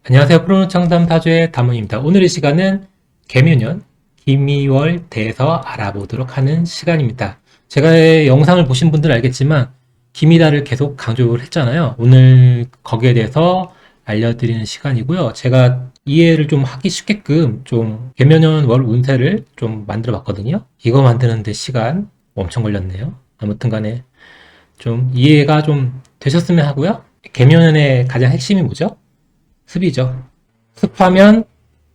안녕하세요. 프로노창담 타주의 담원입니다. 오늘 이 시간은 개묘년 김이월 대해서 알아보도록 하는 시간입니다. 제가 영상을 보신 분들은 알겠지만 김이다를 계속 강조를 했잖아요. 오늘 거기에 대해서 알려드리는 시간이고요. 제가 이해를 좀 하기 쉽게끔 좀 개묘년 월 운세를 좀 만들어 봤거든요. 이거 만드는데 시간 엄청 걸렸네요. 아무튼 간에 좀 이해가 좀 되셨으면 하고요. 개묘년의 가장 핵심이 뭐죠? 습이죠. 습하면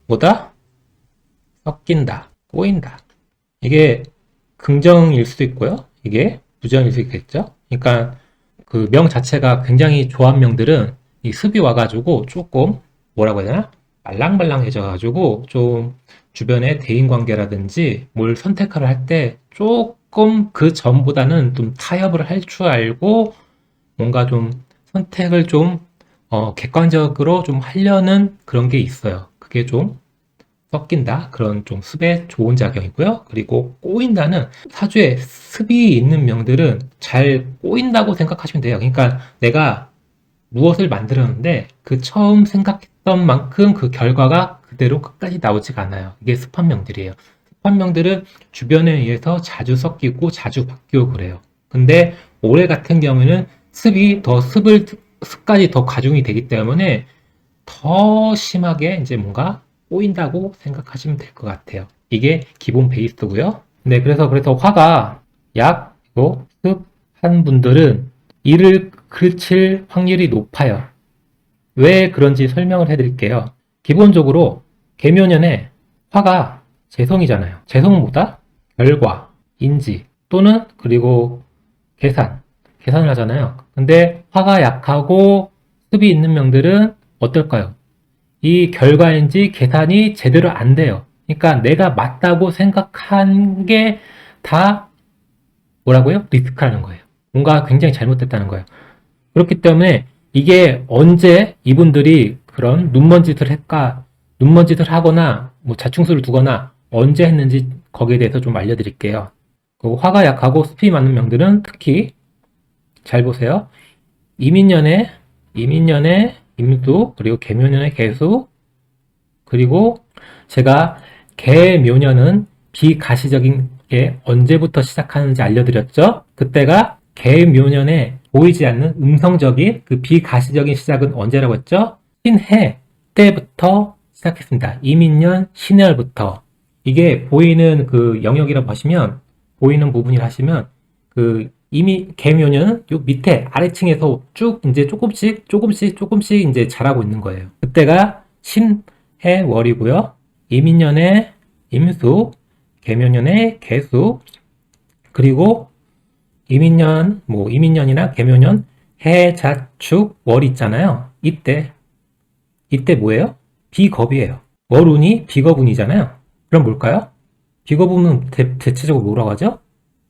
뭐다? 섞인다, 꼬인다. 이게 긍정일 수도 있고요. 이게 부정일 수 있겠죠. 그러니까 그 명 자체가 굉장히 조합명들은 이 습이 와가지고 조금 뭐라고 해야 되나? 말랑말랑해져가지고 좀 주변의 대인관계라든지 뭘 선택을 할 때 조금 그 전보다는 좀 타협을 할 줄 알고 뭔가 좀 선택을 좀 객관적으로 좀 하려는 그런 게 있어요. 그게 좀 섞인다. 그런 좀 습의 좋은 작용이고요. 그리고 꼬인다는 사주에 습이 있는 명들은 잘 꼬인다고 생각하시면 돼요. 그러니까 내가 무엇을 만들었는데 그 처음 생각했던 만큼 그 결과가 그대로 끝까지 나오지가 않아요. 이게 습한 명들이에요. 습한 명들은 주변에 의해서 자주 섞이고 자주 바뀌고 그래요. 근데 올해 같은 경우에는 습이 더 습까지 더 가중이 되기 때문에 더 심하게 이제 뭔가 꼬인다고 생각하시면 될 것 같아요. 이게 기본 베이스고요. 네, 그래서 화가 약이고 습한 분들은 이를 그칠 확률이 높아요. 왜 그런지 설명을 해드릴게요. 기본적으로 계묘년에 화가 재성이잖아요. 재성은 뭐다? 결과, 인지 또는 그리고 계산을 하잖아요. 근데 화가 약하고 습이 있는 명들은 어떨까요? 이 결과인지 계산이 제대로 안 돼요. 그러니까 내가 맞다고 생각한 게 다 뭐라고요? 리스크라는 거예요. 뭔가 굉장히 잘못됐다는 거예요. 그렇기 때문에 이게 언제 이분들이 그런 눈먼짓을 할까, 눈먼짓을 하거나 뭐 자충수를 두거나 언제 했는지 거기에 대해서 좀 알려드릴게요. 그리고 화가 약하고 습이 많은 명들은 특히 잘 보세요. 이민년에 임수, 그리고 개묘년에 개수, 그리고 제가 개묘년은 비가시적인 게 언제부터 시작하는지 알려드렸죠? 그때가 개묘년에 보이지 않는 음성적인 그 비가시적인 시작은 언제라고 했죠? 신해 때부터 시작했습니다. 이민년 신해월부터. 이게 보이는 그 영역이라고 하시면, 보이는 부분이라 하시면, 그 이미 개묘년은 요 밑에 아래층에서 쭉 이제 조금씩 이제 자라고 있는 거예요. 그때가 신해월이고요. 이민년에 임수, 개묘년에 개수, 그리고 이민년이나 개묘년 해자축 월이 있잖아요. 이때 뭐예요? 비겁이에요. 월운이 비겁운이잖아요. 그럼 뭘까요? 비겁운은 대체적으로 뭐라고 하죠?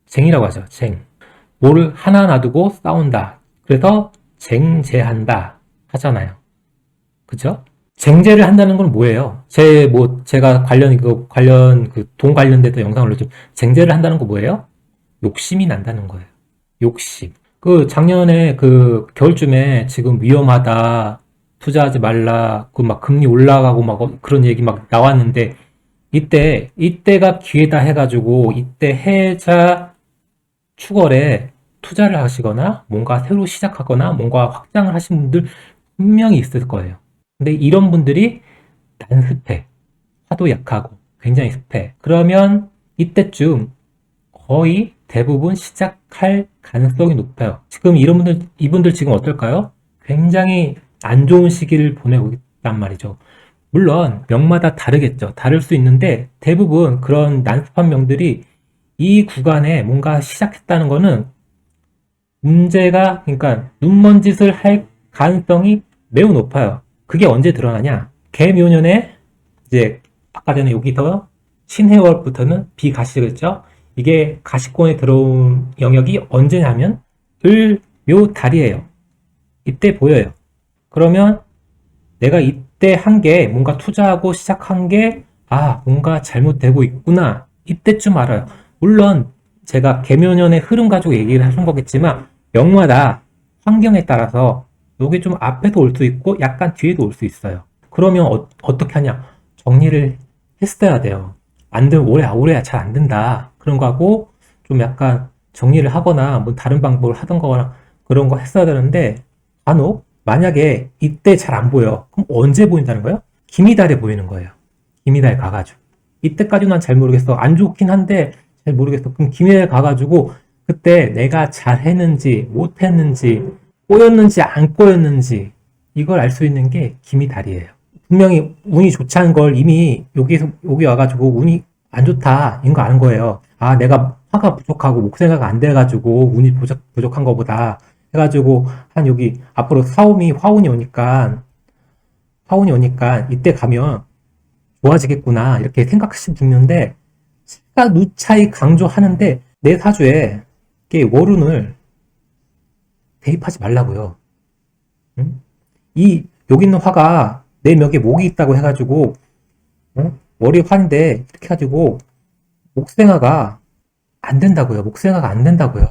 쟁이라고 하죠. 쟁. 뭐를 하나 놔두고 싸운다. 그래서 쟁제한다 하잖아요. 그죠? 쟁제를 한다는 건 뭐예요? 제가 관련 돈 관련돼서 영상을 올렸죠. 쟁제를 한다는 거 뭐예요? 욕심이 난다는 거예요. 욕심. 그 작년에 그 겨울쯤에 지금 위험하다, 투자하지 말라, 그 막 금리 올라가고 막 그런 얘기 막 나왔는데 이때가 기회다 해가지고 이때 해자 축월에 투자를 하시거나 뭔가 새로 시작하거나 뭔가 확장을 하신 분들 분명히 있을 거예요. 근데 이런 분들이 난습해. 화도 약하고 굉장히 습해. 그러면 이때쯤 거의 대부분 시작할 가능성이 높아요. 지금 이분들 지금 어떨까요? 굉장히 안 좋은 시기를 보내고 있단 말이죠. 물론 명마다 다르겠죠. 다를 수 있는데 대부분 그런 난습한 명들이 이 구간에 뭔가 시작했다는 거는 문제가, 그러니까 눈먼짓을 할 가능성이 매우 높아요. 그게 언제 드러나냐? 개묘년에 이제 아까 전에 여기서 신해월부터는 비가시겠죠? 이게 가시권에 들어온 영역이 언제냐면 을묘달이에요. 이때 보여요. 그러면 내가 이때 한 게 뭔가 투자하고 시작한 게 뭔가 잘못되고 있구나. 이때쯤 알아요. 물론 제가 개묘년의 흐름 가지고 얘기를 하는 거겠지만 명마다 환경에 따라서 여기 좀 앞에도 올 수 있고 약간 뒤에도 올 수 있어요. 그러면 어떻게 하냐? 정리를 했어야 돼요. 올해 잘 안 된다. 그런 거 하고 좀 약간 정리를 하거나 뭐 다른 방법을 하던 거나 그런 거 했어야 되는데 간혹 만약에 이때 잘 안 보여. 그럼 언제 보인다는 거예요? 기미달에 보이는 거예요. 기미달 가가지고. 이때까지는 난 잘 모르겠어. 안 좋긴 한데 잘 모르겠어. 그럼 기미달 가가지고 그때 내가 잘했는지 못했는지 꼬였는지 안 꼬였는지 이걸 알 수 있는 게 기미달이에요. 분명히 운이 좋지 않은 걸 이미 여기 와가지고 운이 안 좋다 이런 거 아는 거예요. 아, 내가 화가 부족하고 목생화가 안 돼가지고 운이 부족한 거보다 해가지고 한 여기 앞으로 화운이 오니까 이때 가면 좋아지겠구나 이렇게 생각하시면 듣는데 제가 누차히 강조하는데 내 사주에 월운을 대입하지 말라고요. 응? 여기 있는 화가 내 멱에 목이 있다고 해가지고 머리 화인데 이렇게 해가지고 목생화가 안 된다고요. 목생화가 안 된다고요.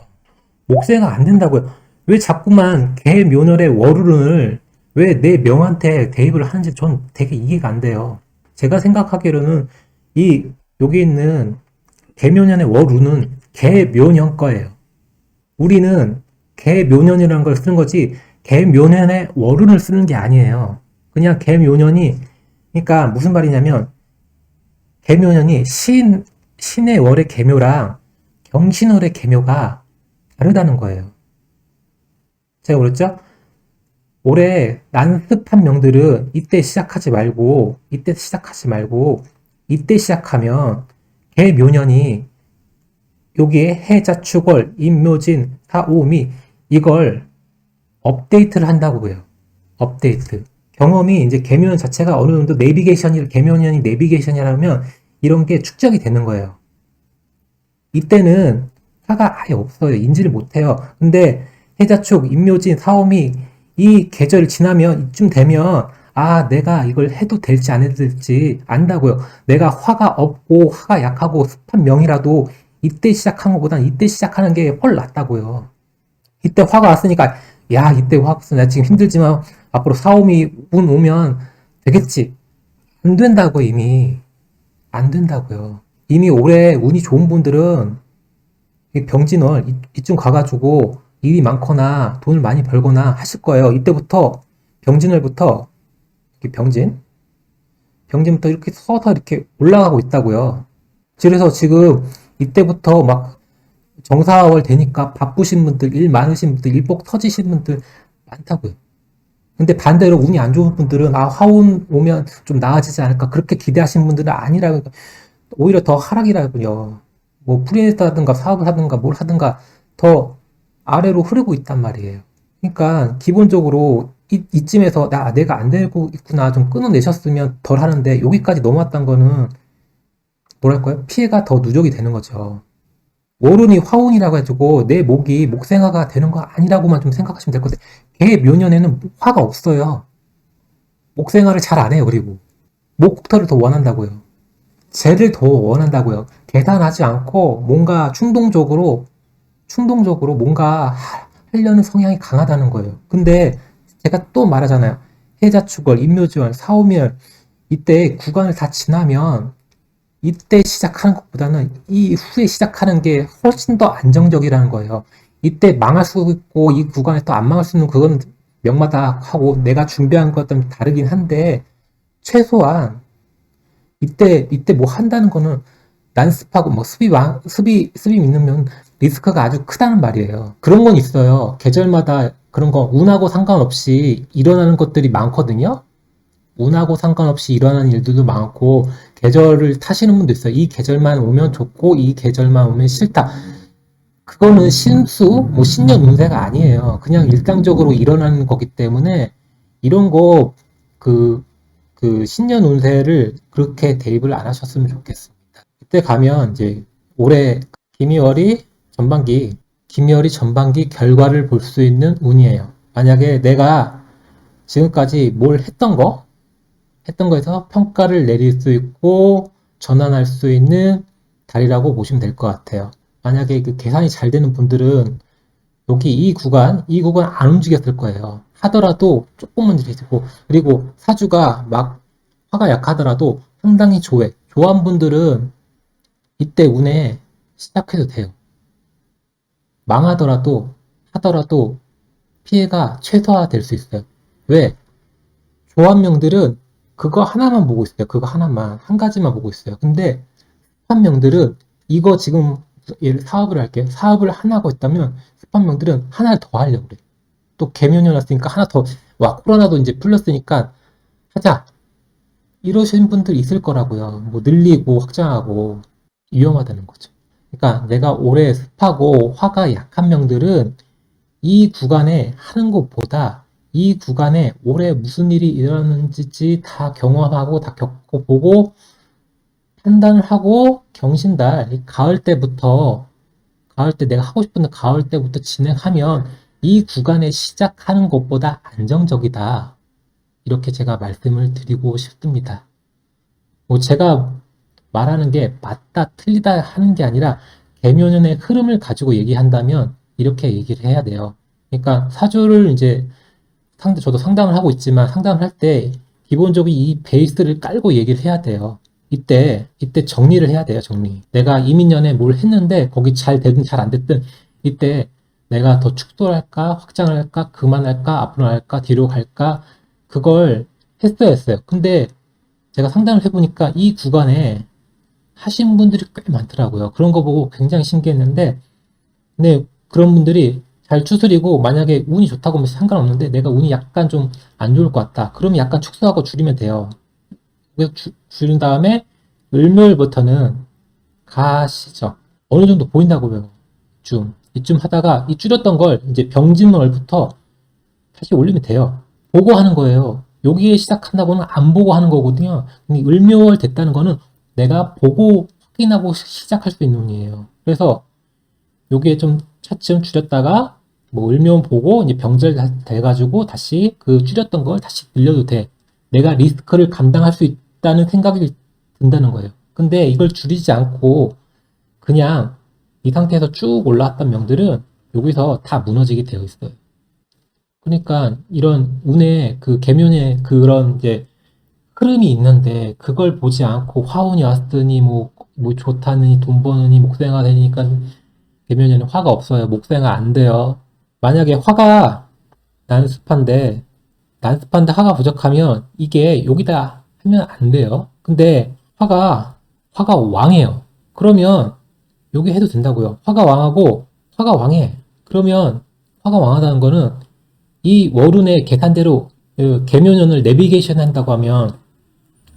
목생화가 안 된다고요. 왜 자꾸만 개묘년의 월운을 왜 내 명한테 대입을 하는지 전 되게 이해가 안 돼요. 제가 생각하기로는 여기 있는 개묘년의 월운은 개묘년 거예요. 우리는 개묘년이라는 걸 쓰는 거지 개묘년의 월운을 쓰는 게 아니에요. 그냥 개묘년이 그러니까 무슨 말이냐면 개묘년이 신의 월의 개묘랑 경신월의 개묘가 다르다는 거예요. 제가 그랬죠? 올해 난습한 명들은 이때 시작하지 말고 이때 시작하면 개묘년이 여기에 해자축월, 임묘진, 사오미 이걸 업데이트를 한다고요. 업데이트. 경험이 이제 개묘년 자체가 어느 정도 개묘년이 내비게이션이라면 이런 게 축적이 되는 거예요. 이때는 화가 아예 없어요. 인지를 못해요. 근데 해자축, 임묘진, 사오미 이 계절을 지나면 이쯤 되면 아, 내가 이걸 해도 될지 안 해도 될지 안다고요. 내가 화가 없고 화가 약하고 습한 명이라도 이때 시작한 것보다는 이때 시작하는 게 훨 낫다고요. 이때 화가 왔으니까 야, 이때 화 없어. 나 지금 힘들지만 앞으로 사오미 운 오면 되겠지. 안 된다고 이미. 안 된다고요. 이미 올해 운이 좋은 분들은 병진월 이쯤 가가지고 일이 많거나 돈을 많이 벌거나 하실 거예요. 이때부터 병진월부터 병진부터 이렇게 서서 이렇게 올라가고 있다고요. 그래서 지금 이때부터 막 정사월 되니까 바쁘신 분들, 일 많으신 분들, 일복 터지신 분들 많다고요. 근데 반대로 운이 안 좋은 분들은 아, 화운 오면 좀 나아지지 않을까 그렇게 기대하시는 분들은 아니라고 오히려 더 하락이라고요. 뭐 프리랜서 하든가 사업을 하든가 뭘 하든가 더 아래로 흐르고 있단 말이에요. 그러니까 기본적으로 이쯤에서 내가 안 되고 있구나 좀 끊어내셨으면 덜 하는데 여기까지 넘어왔던 거는 뭐랄까요? 피해가 더 누적이 되는 거죠. 월운이 화운이라고 해가지고 내 목이 목생화가 되는 거 아니라고만 좀 생각하시면 될 것 같아요. 개 묘년에는 화가 없어요. 목생화를 잘 안 해요. 그리고 목국터를 더 원한다고요. 재를 더 원한다고요. 계산하지 않고 뭔가 충동적으로 뭔가 하려는 성향이 강하다는 거예요. 근데 제가 또 말하잖아요. 해자축월, 임묘지월, 사오멸 이때 구간을 다 지나면 이때 시작하는 것보다는 이후에 시작하는 게 훨씬 더 안정적이라는 거예요. 이때 망할 수 있고 이 구간에 또 안 망할 수 있는 그건 명마다 하고 내가 준비한 것과는 다르긴 한데 최소한 이때 뭐 한다는 거는 난습하고 뭐 습이 믿으면 리스크가 아주 크다는 말이에요. 그런 건 있어요. 계절마다 그런 거 운하고 상관없이 일어나는 것들이 많거든요. 운하고 상관없이 일어나는 일들도 많고 계절을 타시는 분도 있어요. 이 계절만 오면 좋고 이 계절만 오면 싫다. 그거는 신수, 뭐 신년 운세가 아니에요. 그냥 일상적으로 일어나는 거기 때문에 이런 거 신년 운세를 그렇게 대입을 안 하셨으면 좋겠습니다. 그때 가면 이제 올해 김이월이 전반기 결과를 볼 수 있는 운이에요. 만약에 내가 지금까지 뭘 했던 거에서 평가를 내릴 수 있고 전환할 수 있는 달이라고 보시면 될 것 같아요. 만약에 그 계산이 잘 되는 분들은 여기 이 구간 안 움직였을 거예요. 하더라도 조금만 들이고 그리고 사주가 막 화가 약하더라도 상당히 조한 분들은 이때 운에 시작해도 돼요. 망하더라도 하더라도 피해가 최소화될 수 있어요. 왜? 조합명들은 그거 하나만 보고 있어요. 그거 하나만. 한 가지만 보고 있어요. 근데 스판명들은 이거 지금 사업을 할게요. 사업을 하나 하고 있다면 스판명들은 하나를 더 하려고 그래. 또 개면이 왔으니까 하나 더, 와, 코로나도 이제 풀렸으니까 하자. 이러신 분들 있을 거라고요. 뭐 늘리고 확장하고 위험하다는 거죠. 그러니까 내가 올해 습하고 화가 약한 명들은 이 구간에 하는 것보다 이 구간에 올해 무슨 일이 일어났는지 다 경험하고 다 겪어보고 판단을 하고 경신달 가을 때부터 가을 때 내가 하고 싶은 가을 때부터 진행하면 이 구간에 시작하는 것보다 안정적이다. 이렇게 제가 말씀을 드리고 싶습니다. 뭐 제가 말하는 게 맞다 틀리다 하는 게 아니라 개묘년의 흐름을 가지고 얘기한다면 이렇게 얘기를 해야 돼요. 그러니까 사주를 이제 저도 상담을 하고 있지만 상담을 할 때 기본적으로 이 베이스를 깔고 얘기를 해야 돼요. 이때 정리를 해야 돼요, 정리. 내가 이민년에 뭘 했는데 거기 잘 되든 잘 안 됐든 이때 내가 더 축소할까, 확장을 할까, 그만할까, 앞으로 할까, 뒤로 갈까, 그걸 했어야 했어요. 근데 제가 상담을 해보니까 이 구간에 하신 분들이 꽤 많더라고요. 그런 거 보고 굉장히 신기했는데, 근데 그런 분들이 잘 추스리고 만약에 운이 좋다고 하면 상관없는데 내가 운이 약간 좀 안 좋을 것 같다. 그러면 약간 축소하고 줄이면 돼요. 그래서 줄인 다음에 을묘일부터는 가시죠. 어느 정도 보인다고요. 이쯤 하다가 이 줄였던 걸 이제 병진월부터 다시 올리면 돼요. 보고 하는 거예요. 여기에 시작한다고는 안 보고 하는 거거든요. 근데 을묘월 됐다는 거는 내가 보고 확인하고 시작할 수 있는 운이에요. 그래서 여기에 좀 차츰 줄였다가 뭐 을묘 보고 이제 병절 돼가지고 다시 그 줄였던 걸 다시 늘려도 돼. 내가 리스크를 감당할 수 있다는 생각이 든다는 거예요. 근데 이걸 줄이지 않고 그냥 이 상태에서 쭉 올라왔던 명들은 여기서 다 무너지게 되어 있어요. 그러니까 이런 운의 그 계면의 그런 이제 흐름이 있는데 그걸 보지 않고 화운이 왔으니 뭐 좋다느니 돈 버느니 목생화 되니까 계면에는 화가 없어요. 목생화 안 돼요. 만약에 화가 난습한데 화가 부족하면 이게 여기다 하면 안 돼요. 근데 화가 왕이에요. 그러면 여기 해도 된다고요. 화가 왕하고 화가 왕해. 그러면 화가 왕하다는 거는 이 월운의 계산대로 그 계묘년을 내비게이션 한다고 하면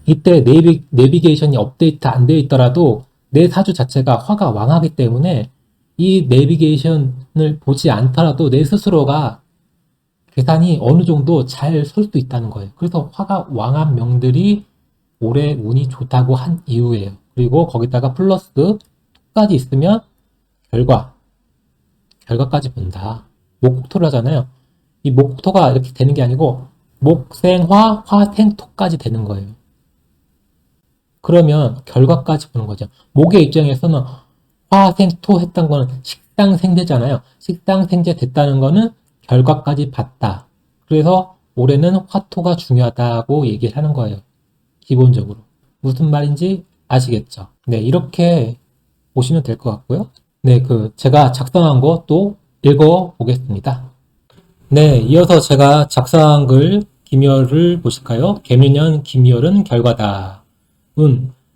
이때 내비게이션이 업데이트 안 되어 있더라도 내 사주 자체가 화가 왕하기 때문에 이 내비게이션을 보지 않더라도 내 스스로가 계산이 어느 정도 잘 설 수 있다는 거예요. 그래서 화가 왕한 명들이 올해 운이 좋다고 한 이유예요. 그리고 거기다가 플러스 토까지 있으면 결과까지 본다. 목토를 하잖아요. 이 목토가 이렇게 되는 게 아니고 목생화, 화생토까지 되는 거예요. 그러면 결과까지 보는 거죠. 목의 입장에서는 화생토 했던 거는 식상생재잖아요. 식상생재 됐다는 거는 결과까지 봤다. 그래서 올해는 화토가 중요하다고 얘기를 하는 거예요. 기본적으로. 무슨 말인지 아시겠죠? 네, 이렇게 보시면 될 것 같고요. 네, 제가 작성한 거 또 읽어 보겠습니다. 네, 이어서 제가 작성한 글 김열을 보실까요? 개묘년 김열은 결과다.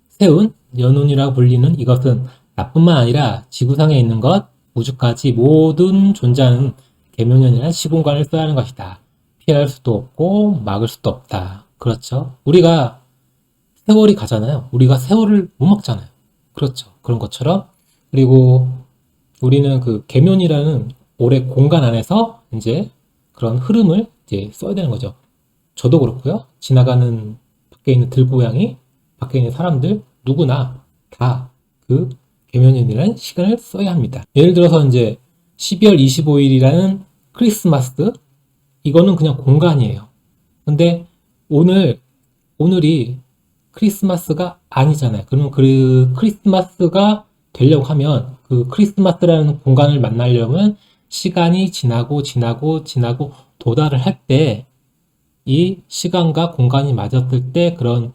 세운, 연운이라고 불리는 이것은 나뿐만 아니라 지구상에 있는 것, 우주까지 모든 존재하는 개묘년이라는 시공간을 써야 하는 것이다. 피할 수도 없고 막을 수도 없다. 그렇죠? 우리가 세월이 가잖아요. 우리가 세월을 못 막잖아요. 그렇죠. 그런 것처럼. 그리고 우리는 그 계면이라는 올해 공간 안에서 이제 그런 흐름을 이제 써야 되는 거죠. 저도 그렇고요. 지나가는 밖에 있는 들고양이, 밖에 있는 사람들 누구나 다 그 계면이라는 시간을 써야 합니다. 예를 들어서 이제 12월 25일이라는 크리스마스 이거는 그냥 공간이에요. 근데 오늘이 크리스마스가 아니잖아요. 그러면 그 크리스마스가 되려고 하면 그 크리스마스라는 공간을 만나려면 시간이 지나고 도달을 할 때 이 시간과 공간이 맞았을 때 그런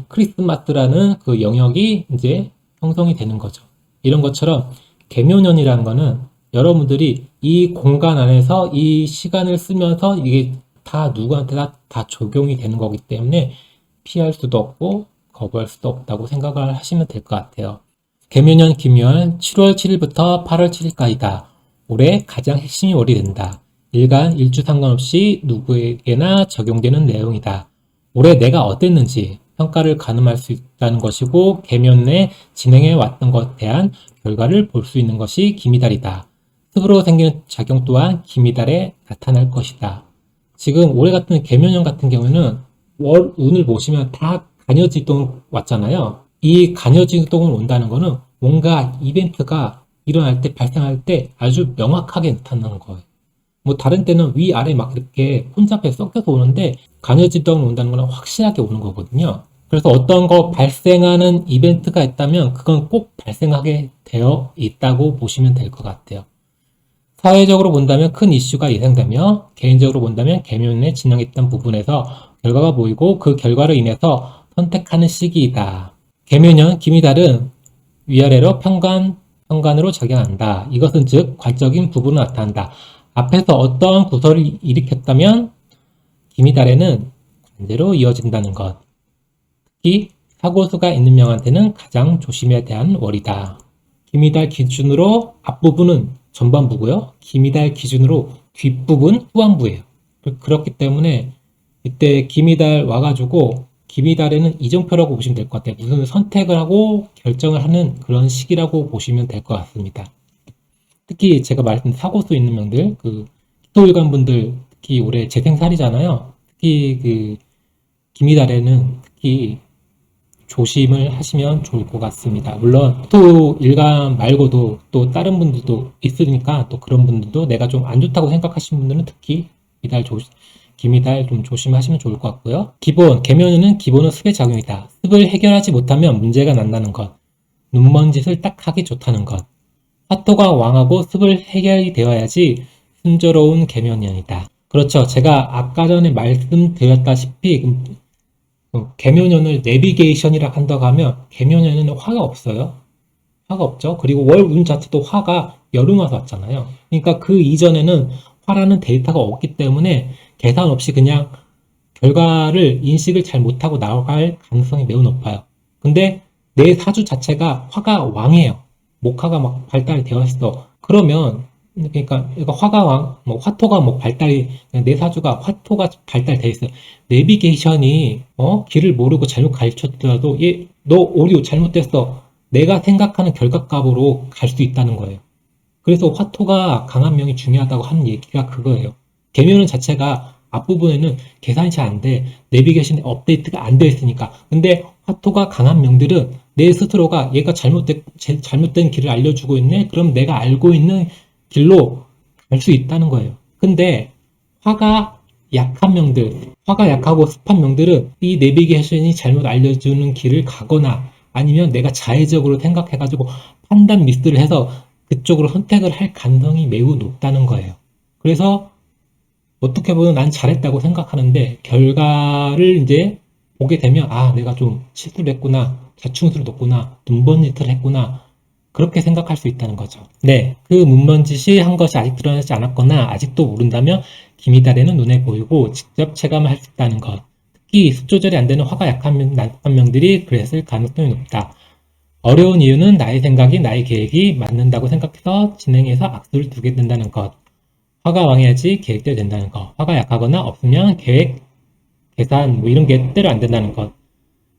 크리스마스라는 그 영역이 이제 형성이 되는 거죠. 이런 것처럼 계묘년이라는 거는 여러분들이 이 공간 안에서 이 시간을 쓰면서 이게 다 누구한테 다 적용이 되는 거기 때문에 피할 수도 없고 거부할 수도 없다고 생각을 하시면 될 것 같아요. 계묘년 김유월 7월 7일부터 8월 7일까지다. 올해 가장 핵심이 월이 된다. 일간 일주 상관없이 누구에게나 적용되는 내용이다. 올해 내가 어땠는지 평가를 가늠할 수 있다는 것이고 계면 내 진행해 왔던 것에 대한 결과를 볼 수 있는 것이 기미달이다. 습으로 생기는 작용 또한 기미달에 나타날 것이다. 지금 올해 같은 계면년 같은 경우는 월 운을 보시면 다 간여지동 왔잖아요. 이 간여지동을 온다는 거는 뭔가 이벤트가 일어날 때 발생할 때 아주 명확하게 나타나는 거예요. 뭐 다른 때는 위아래 막 이렇게 혼잡해 섞여서 오는데 간여지동을 온다는 거는 확실하게 오는 거거든요. 그래서 어떤 거 발생하는 이벤트가 있다면 그건 꼭 발생하게 되어 있다고 보시면 될 것 같아요. 사회적으로 본다면 큰 이슈가 예상되며 개인적으로 본다면 계면에 진행했던 부분에서 결과가 보이고 그 결과로 인해서 선택하는 시기이다. 계면년 기미달은 위아래로 편관으로 작용한다. 이것은 즉 관적인 부분을 나타난다. 앞에서 어떠한 구설을 일으켰다면 기미달에는 관제로 이어진다는 것. 특히 사고수가 있는 명한테는 가장 조심해야 대한 월이다. 기미달 기준으로 앞부분은 전반부고요. 기미달 기준으로 뒷부분 후반부예요. 그렇기 때문에 이때 기미달 와가지고 기미달에는 이정표라고 보시면 될 것 같아요. 무슨 선택을 하고 결정을 하는 그런 시기라고 보시면 될 것 같습니다. 특히 제가 말씀드린 사고수 있는 명들, 그 기토일관 분들 특히 올해 재생살이잖아요. 특히 그 기미달에는 특히 조심을 하시면 좋을 것 같습니다. 물론 또 일간 말고도 또 다른 분들도 있으니까 또 그런 분들도 내가 좀 안 좋다고 생각하시는 분들은 특히 기미달 좀 조심하시면 좋을 것 같고요. 계면은 기본은 습의 작용이다. 습을 해결하지 못하면 문제가 난다는 것. 눈먼 짓을 딱 하기 좋다는 것. 화토가 왕하고 습을 해결이 되어야지 순조로운 계면년이다. 그렇죠. 제가 아까 전에 말씀드렸다시피 계묘년을 내비게이션이라 한다고 하면 계묘년에는 화가 없어요. 화가 없죠. 그리고 월 운 자체도 화가 여름 와서 왔잖아요. 그러니까 그 이전에는 화라는 데이터가 없기 때문에 계산 없이 그냥 결과를 인식을 잘 못하고 나갈 가능성이 매우 높아요. 근데 내 사주 자체가 화가 왕이에요. 목화가 막 발달이 되어 있어. 그러면 그러니까 화가 왕, 뭐 화토가 뭐 발달이 내 사주가 화토가 발달돼 있어요. 내비게이션이 길을 모르고 잘못 가르쳤더라도 너 오류 잘못됐어. 내가 생각하는 결과값으로 갈 수 있다는 거예요. 그래서 화토가 강한 명이 중요하다고 하는 얘기가 그거예요. 계면은 자체가 앞부분에는 계산이 잘 안 돼. 내비게이션 업데이트가 안 되어 있으니까. 근데 화토가 강한 명들은 내 스스로가 얘가 잘못된 길을 알려주고 있네? 그럼 내가 알고 있는 길로 갈 수 있다는 거예요. 근데 화가 약한 명들, 화가 약하고 습한 명들은 이 내비게이션이 잘못 알려주는 길을 가거나 아니면 내가 자의적으로 생각해가지고 판단 미스를 해서 그쪽으로 선택을 할 가능성이 매우 높다는 거예요. 그래서 어떻게 보면 난 잘했다고 생각하는데 결과를 이제 보게 되면 내가 좀 실수를 했구나, 자충수를 뒀구나, 눈번짓을 했구나 그렇게 생각할 수 있다는 거죠. 네, 그 문번짓이 한 것이 아직 드러나지 않았거나 아직도 모른다면 기미달에는 눈에 보이고 직접 체감할 수 있다는 것. 특히 습 조절이 안 되는 화가 약한 명들이 그랬을 가능성이 높다. 어려운 이유는 나의 생각이 나의 계획이 맞는다고 생각해서 진행해서 악수를 두게 된다는 것. 화가 왕해야지 계획대로 된다는 것. 화가 약하거나 없으면 계획, 계산 뭐 이런 게 때로 안 된다는 것.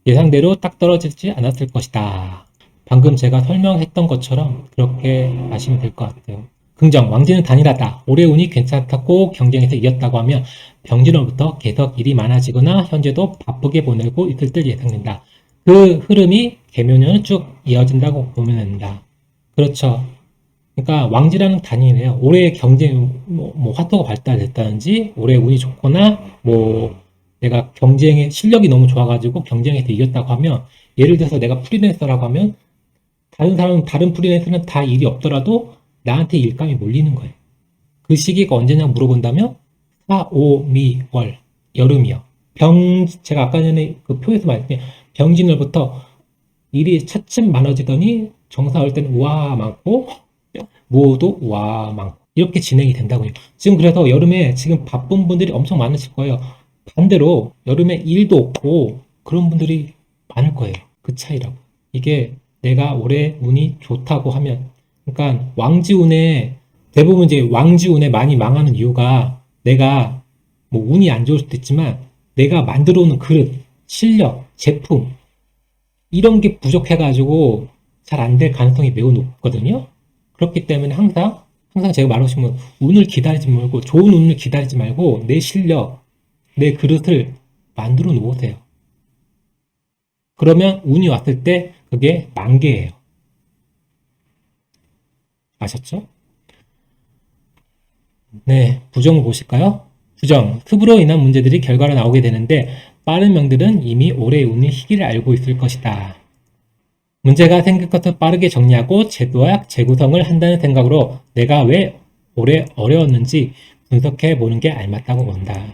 예상대로 딱 떨어지지 않았을 것이다. 방금 제가 설명했던 것처럼 그렇게 아시면 될 것 같아요. 긍정, 왕진은 단일하다. 올해 운이 괜찮다고 경쟁에서 이겼다고 하면 병진월부터 계속 일이 많아지거나 현재도 바쁘게 보내고 있을 때 예상된다. 그 흐름이 계묘년은 쭉 이어진다고 보면 된다. 그렇죠. 그러니까 왕지라는 단위네요. 올해 경쟁, 화토가 발달됐다든지, 올해 운이 좋거나, 내가 경쟁에 실력이 너무 좋아가지고 경쟁에서 이겼다고 하면, 예를 들어서 내가 프리랜서라고 하면, 다른 프리랜서는 다 일이 없더라도 나한테 일감이 몰리는 거예요. 그 시기가 언제냐 물어본다면, 4, 5, 미, 월. 여름이요. 제가 아까 전에 그 표에서 말했더니 병진월부터 일이 차츰 많아지더니 정사월 때는 와 많고 무호도 와 많고 이렇게 진행이 된다고요. 지금 그래서 여름에 지금 바쁜 분들이 엄청 많으실 거예요. 반대로 여름에 일도 없고 그런 분들이 많을 거예요. 그 차이라고. 이게 내가 올해 운이 좋다고 하면, 그러니까 왕지운에 대부분 이제 왕지운에 많이 망하는 이유가 내가 뭐 운이 안 좋을 수도 있지만 내가 만들어 오는 그릇, 실력, 제품 이런 게 부족해가지고 잘 안 될 가능성이 매우 높거든요. 그렇기 때문에 항상 제가 말하시면 운을 기다리지 말고 좋은 운을 기다리지 말고 내 실력, 내 그릇을 만들어 놓으세요. 그러면 운이 왔을 때 그게 만개예요. 아셨죠? 네, 부정을 보실까요? 부정, 습으로 인한 문제들이 결과로 나오게 되는데 빠른 명들은 이미 올해의 운의 희기를 알고 있을 것이다. 문제가 생길 것을 빠르게 정리하고 제도와 재구성을 한다는 생각으로 내가 왜 올해 어려웠는지 분석해 보는 게 알맞다고 본다.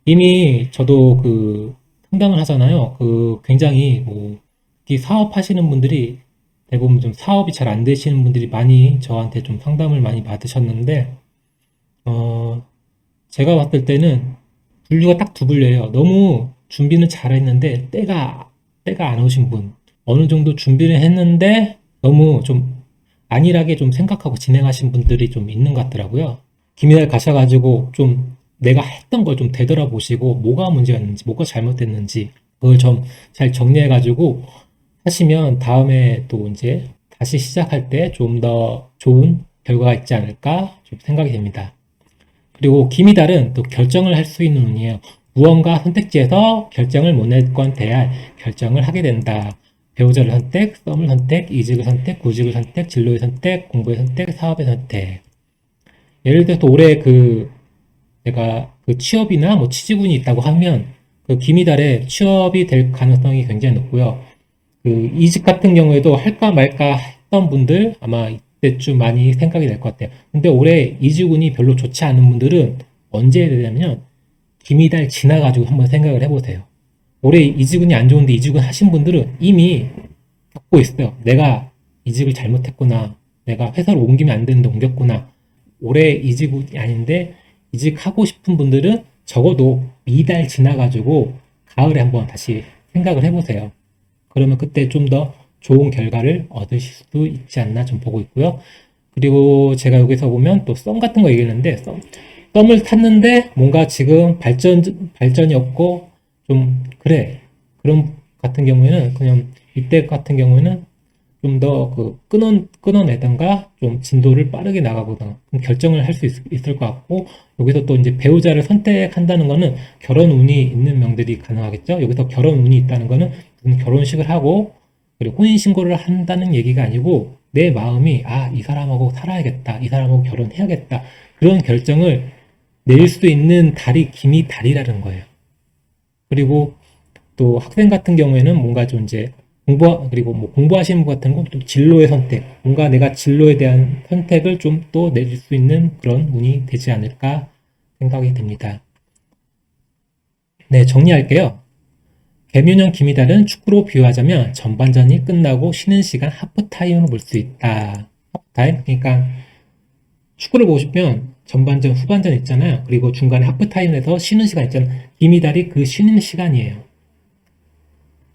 이미 저도 그 상담을 하잖아요. 그 굉장히 뭐 이 사업하시는 분들이 대부분 좀 사업이 잘 안 되시는 분들이 많이 저한테 좀 상담을 많이 받으셨는데 어 제가 봤을 때는 분류가 딱 두 분류예요. 너무 준비는 잘했는데 때가 안 오신 분. 어느 정도 준비를 했는데 너무 좀 안일하게 좀 생각하고 진행하신 분들이 좀 있는 것 같더라고요. 기미를 가셔가지고 좀 내가 했던 걸 좀 되돌아보시고 뭐가 문제였는지, 뭐가 잘못됐는지 그걸 좀 잘 정리해가지고 하시면 다음에 또 이제 다시 시작할 때 좀 더 좋은 결과가 있지 않을까 좀 생각이 됩니다. 그리고 기미달은 또 결정을 할 수 있는 운이에요. 무언가 선택지에서 결정을 못 낼 건 대할 결정을 하게 된다. 배우자를 선택, 썸을 선택, 이직을 선택, 구직을 선택, 진로의 선택, 공부의 선택, 사업의 선택. 예를 들어서 올해 내가 그 취업이나 뭐 취직운이 있다고 하면 그 기미달에 취업이 될 가능성이 굉장히 높고요. 그 이직 같은 경우에도 할까 말까 했던 분들 아마 이때쯤 많이 생각이 날 것 같아요. 근데 올해 이직운이 별로 좋지 않은 분들은 언제 해야 되냐면 기미달 지나가지고 한번 생각을 해보세요. 올해 이직운이 안 좋은데 이직운 하신 분들은 이미 겪고 있어요. 내가 이직을 잘못했구나. 내가 회사를 옮기면 안 되는데 옮겼구나. 올해 이직운이 아닌데 이직하고 싶은 분들은 적어도 이달 지나가지고 가을에 한번 다시 생각을 해보세요. 그러면 그때 좀 더 좋은 결과를 얻으실 수도 있지 않나 좀 보고 있고요. 그리고 제가 여기서 보면 또 썸 같은 거 얘기했는데 썸을 탔는데 뭔가 지금 발전이 없고 좀 그래. 그런 같은 경우에는 그냥 이때 같은 경우에는 좀 더 그 끊어내던가 좀 진도를 빠르게 나가보던가 결정을 할 수 있을 것 같고 여기서 또 이제 배우자를 선택한다는 거는 결혼 운이 있는 명들이 가능하겠죠. 여기서 결혼 운이 있다는 거는 무슨 결혼식을 하고 그리고 혼인 신고를 한다는 얘기가 아니고 내 마음이 이 사람하고 살아야겠다. 이 사람하고 결혼해야겠다. 그런 결정을 내릴 수도 있는 달이 기미 달이라는 거예요. 그리고 또 학생 같은 경우에는 뭔가 좀 이제 그리고 뭐 공부하시는 분 같은 건또 진로의 선택, 뭔가 내가 진로에 대한 선택을 좀 또 내릴 수 있는 그런 운이 되지 않을까 생각이 됩니다. 네, 정리할게요. 개묘년 기미달은 축구로 비유하자면 전반전이 끝나고 쉬는 시간 하프타임으로 볼 수 있다. 하프타임? 그러니까 축구를 보시면 전반전, 후반전 있잖아요. 그리고 중간에 하프타임에서 쉬는 시간 있잖아요. 기미달이 그 쉬는 시간이에요.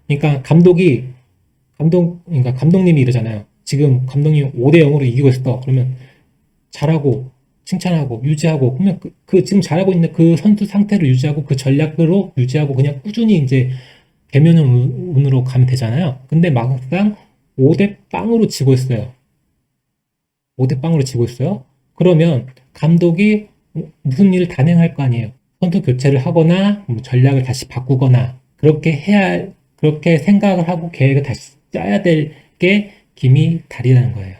그러니까 그러니까 감독님이 이러잖아요. 지금 감독님 5대 0으로 이기고 있어. 그러면 잘하고, 칭찬하고, 유지하고, 그러면 그 지금 잘하고 있는 그 선수 상태를 유지하고, 그 전략으로 유지하고, 그냥 꾸준히 이제 대면은 운으로 가면 되잖아요. 근데 막상 5대 빵으로 지고 있어요. 5대 빵으로 지고 있어요. 그러면 감독이 무슨 일을 단행할 거 아니에요. 선수 교체를 하거나, 뭐 전략을 다시 바꾸거나, 그렇게 생각을 하고 계획을 다시 짜야 될 게 김이 달이라는 거예요.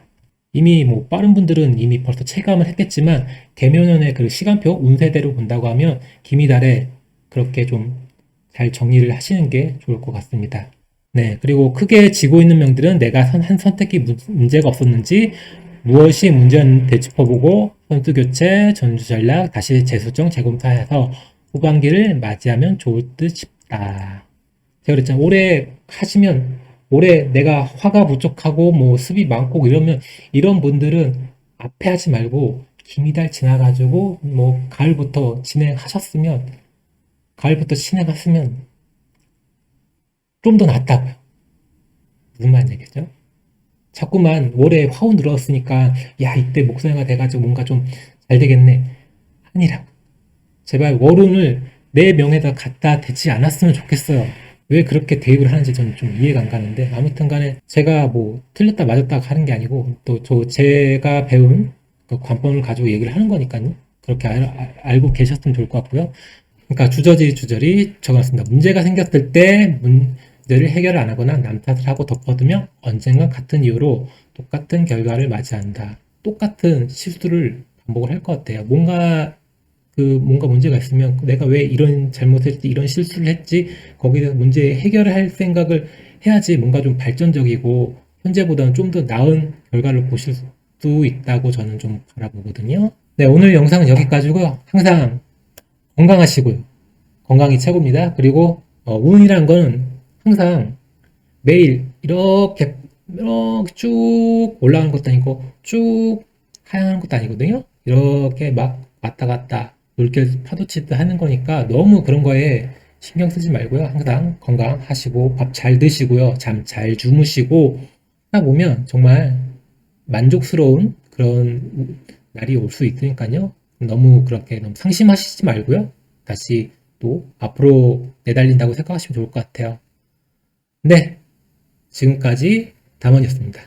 이미 뭐 빠른 분들은 이미 벌써 체감을 했겠지만 개묘년의 그 시간표 운세대로 본다고 하면 김이 달에 그렇게 좀 잘 정리를 하시는 게 좋을 것 같습니다. 네, 그리고 크게 지고 있는 명들은 내가 한 선택이 문제가 없었는지 무엇이 문제였는지 짚어보고 선수 교체, 전주 전략, 다시 재수정, 재검사해서 후반기를 맞이하면 좋을 듯 싶다. 제가 그랬잖아요. 올해 하시면, 올해 내가 화가 부족하고, 뭐, 습이 많고, 이러면, 이런 분들은 앞에 하지 말고, 김이달 지나가지고, 뭐, 가을부터 진행했으면, 좀 더 낫다고요. 무슨 말인지 알겠죠? 자꾸만 올해 화운 들어왔으니까, 야, 이때 목성이가 돼가지고 뭔가 좀 잘 되겠네. 아니라고. 제발 월운을 내 명에다 갖다 대지 않았으면 좋겠어요. 왜 그렇게 대입을 하는지 저는 좀 이해가 안 가는데, 아무튼 간에 제가 뭐 틀렸다 맞았다 하는 게 아니고, 또 제가 배운 그 관점을 가지고 얘기를 하는 거니까요. 그렇게 알고 계셨으면 좋을 것 같고요. 그러니까 주저리 적어놨습니다. 문제가 생겼을 때 문제를 해결을 안 하거나 남 탓을 하고 덮어두며 언젠가 같은 이유로 똑같은 결과를 맞이한다. 똑같은 실수를 반복을 할 것 같아요. 뭔가 문제가 있으면 내가 왜 이런 잘못을 했지, 이런 실수를 했지, 거기에 대해서 문제 해결을 할 생각을 해야지 뭔가 좀 발전적이고 현재보다는 좀 더 나은 결과를 보실 수 있다고 저는 좀 바라보거든요. 네, 오늘 영상은 여기까지고요. 항상 건강하시고요. 건강이 최고입니다. 그리고 운이라는 거는 항상 매일 이렇게 쭉 올라가는 것도 아니고 쭉 하향하는 것도 아니거든요. 이렇게 막 왔다 갔다 물결 파도치듯 하는 거니까 너무 그런 거에 신경 쓰지 말고요. 항상 건강하시고 밥 잘 드시고요. 잠 잘 주무시고 하다 보면 정말 만족스러운 그런 날이 올 수 있으니까요. 너무 그렇게 너무 상심하시지 말고요. 다시 또 앞으로 내달린다고 생각하시면 좋을 것 같아요. 네, 지금까지 담원이었습니다.